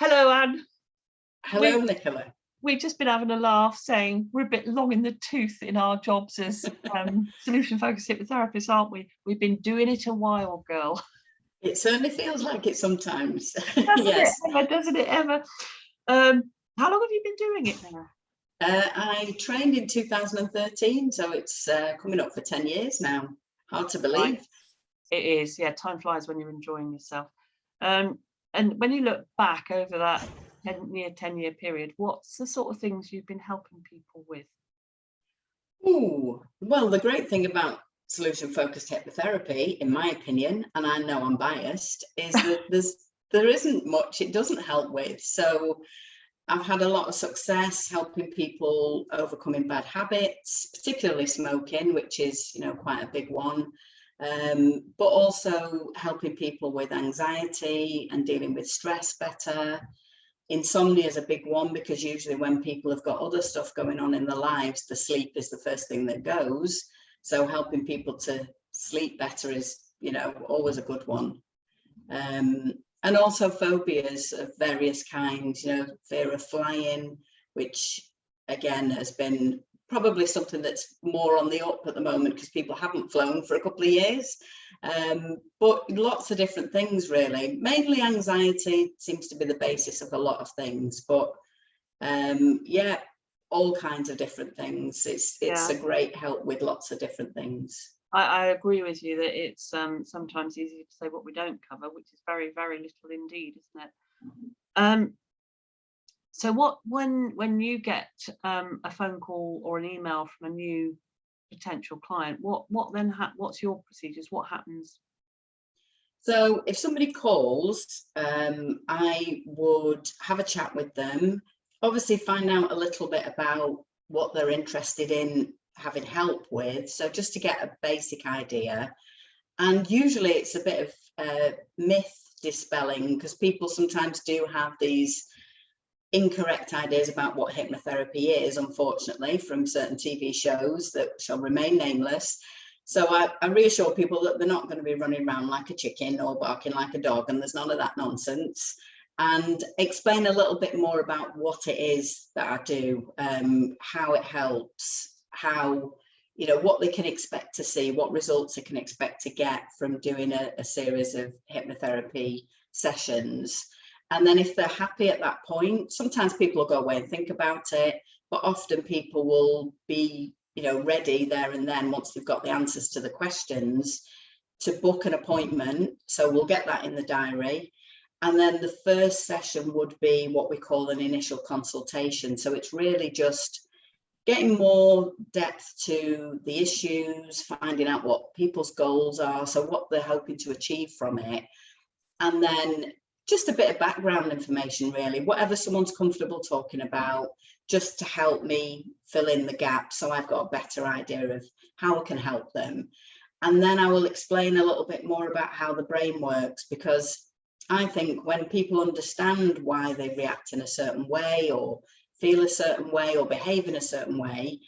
Hello, Anne. Hello, Nicola. We've just been having a laugh saying we're a bit long in the tooth in our jobs as solution focused hypnotherapists, aren't we? We've been doing it a while, girl. It certainly feels like it sometimes. Doesn't Yes. it ever? Doesn't it ever? How long have you been doing it now? I trained in 2013, so it's coming up for 10 years now. Hard to believe. It is, yeah. Time flies when you're enjoying yourself. And when you look back over that 10-year period, what's the sort of things you've been helping people with? Ooh, well, the great thing about solution focused hypnotherapy, in my opinion, and I know I'm biased, is that there isn't much it doesn't help with. So I've had a lot of success helping people overcoming bad habits, particularly smoking, which is, quite a big one. But also helping people with anxiety and dealing with stress better. Insomnia is a big one because usually when people have got other stuff going on in their lives, the sleep is the first thing that goes. So helping people to sleep better is, always a good one. And also phobias of various kinds, fear of flying, which again has been probably something that's more on the up at the moment because people haven't flown for a couple of years. But lots of different things, really. Mainly anxiety seems to be the basis of a lot of things. But yeah, all kinds of different things. It's a great help with lots of different things. I agree with you that it's sometimes easier to say what we don't cover, which is very, very little indeed, isn't it? So when you get a phone call or an email from a new potential client, what's your procedures? What happens? So if somebody calls, I would have a chat with them, obviously find out a little bit about what they're interested in having help with, so just to get a basic idea. And usually it's a bit of myth dispelling because people sometimes do have these incorrect ideas about what hypnotherapy is, unfortunately, from certain TV shows that shall remain nameless. So I reassure people that they're not going to be running around like a chicken or barking like a dog, and there's none of that nonsense. And explain a little bit more about what it is that I do, how it helps, how, what they can expect to see, what results they can expect to get from doing a series of hypnotherapy sessions. And then if they're happy at that point, sometimes people will go away and think about it, but often people will be, ready there and then once they've got the answers to the questions to book an appointment. So we'll get that in the diary. And then the first session would be what we call an initial consultation. So it's really just getting more depth to the issues, finding out what people's goals are, so what they're hoping to achieve from it. And then just a bit of background information, really, whatever someone's comfortable talking about, just to help me fill in the gap so I've got a better idea of how I can help them. And then I will explain a little bit more about how the brain works, because I think when people understand why they react in a certain way or feel a certain way or behave in a certain way,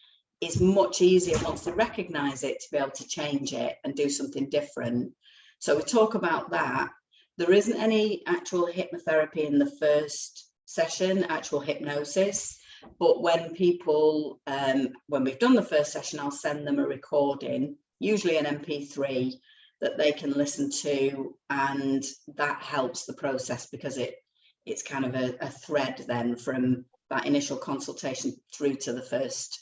it's much easier once they recognize it to be able to change it and do something different. So we talk about that. There isn't any actual hypnotherapy in the first session, actual hypnosis, but when people, when we've done the first session, I'll send them a recording, usually an MP3, that they can listen to, and that helps the process because it's kind of a thread then from that initial consultation through to the first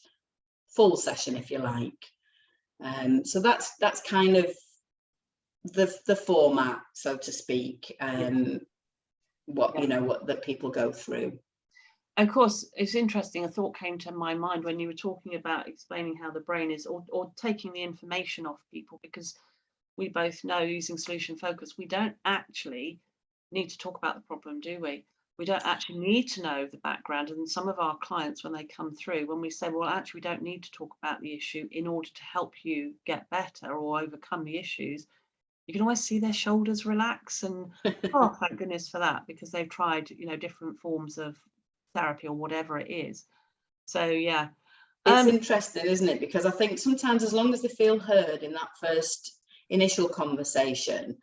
full session, if you like. So that's kind of the format, so to speak, what that people go through. Of course, it's interesting. A thought came to my mind when you were talking about explaining how the brain is, or taking the information off people, because we both know using solution focus, we don't actually need to talk about the problem, do we? We don't actually need to know the background. And some of our clients, when they come through, when we say, well, actually, we don't need to talk about the issue in order to help you get better or overcome the issues, you can always see their shoulders relax and, oh, thank goodness for that, because they've tried, different forms of therapy or whatever it is. So, yeah. It's interesting, isn't it? Because I think sometimes as long as they feel heard in that first initial conversation,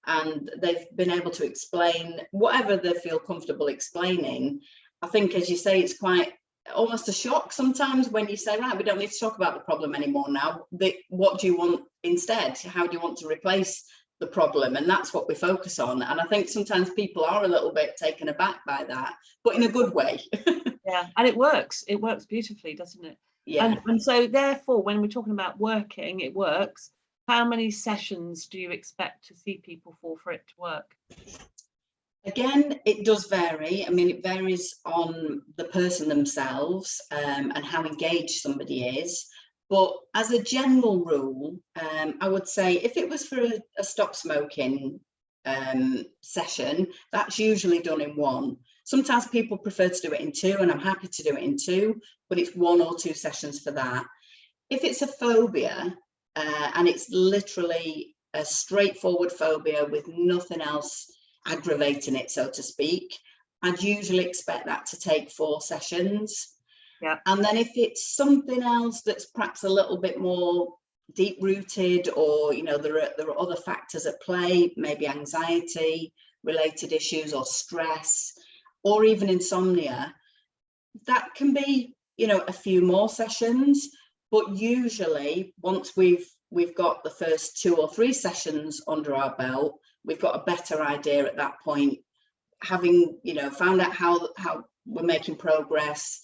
and they've been able to explain whatever they feel comfortable explaining. I think, as you say, it's quite almost a shock sometimes when you say, right, we don't need to talk about the problem anymore now. What do you want instead? How do you want to replace the problem? And that's what we focus on. And I think sometimes people are a little bit taken aback by that, but in a good way. Yeah, and it works beautifully, doesn't it? Yeah. And so therefore, when we're talking about working, it works. How many sessions do you expect to see people for it to work? Again, it does vary. I mean, it varies on the person themselves, and how engaged somebody is. But as a general rule, I would say if it was for a stop smoking session, that's usually done in one. Sometimes people prefer to do it in two, and I'm happy to do it in two, but it's 1 or 2 sessions for that. If it's a phobia, and it's literally a straightforward phobia with nothing else aggravating it, so to speak, I'd usually expect that to take 4 sessions. Yeah. And then if it's something else that's perhaps a little bit more deep rooted, or there are other factors at play, maybe anxiety related issues or stress, or even insomnia, that can be a few more sessions. But usually once we've got the first 2 or 3 sessions under our belt, we've got a better idea at that point, having found out how we're making progress,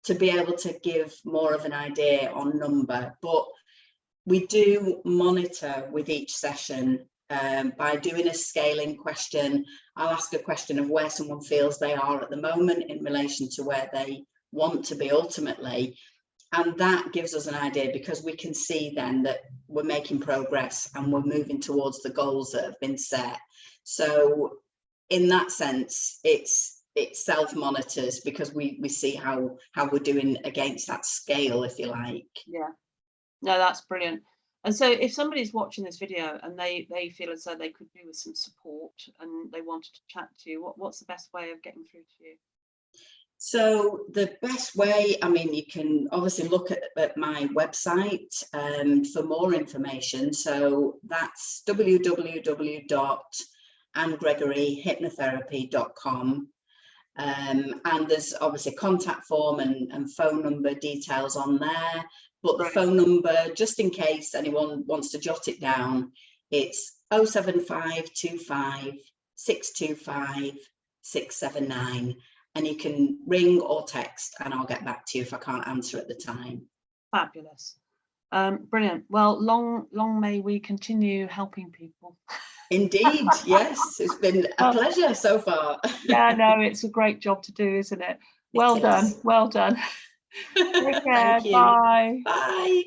to be able to give more of an idea on number. But we do monitor with each session by doing a scaling question. I'll ask a question of where someone feels they are at the moment in relation to where they want to be ultimately. And that gives us an idea, because we can see then that we're making progress and we're moving towards the goals that have been set. So in that sense, it self-monitors, because we see how we're doing against that scale, if you like. Yeah, no, that's brilliant. And so if somebody's watching this video and they feel as though they could do with some support and they wanted to chat to you, what's the best way of getting through to you? So the best way, I mean, you can obviously look at my website for more information. So that's www.gregoryhypnotherapy.com. And there's obviously contact form and phone number details on there. But the phone number, just in case anyone wants to jot it down, it's 07525 625 679. And you can ring or text, and I'll get back to you if I can't answer at the time. Fabulous. Brilliant. Well, long may we continue helping people. Indeed, yes. It's been a pleasure so far. Yeah, no, it's a great job to do, isn't it? Well done. Well done. Take care. Thank you. Bye. Bye.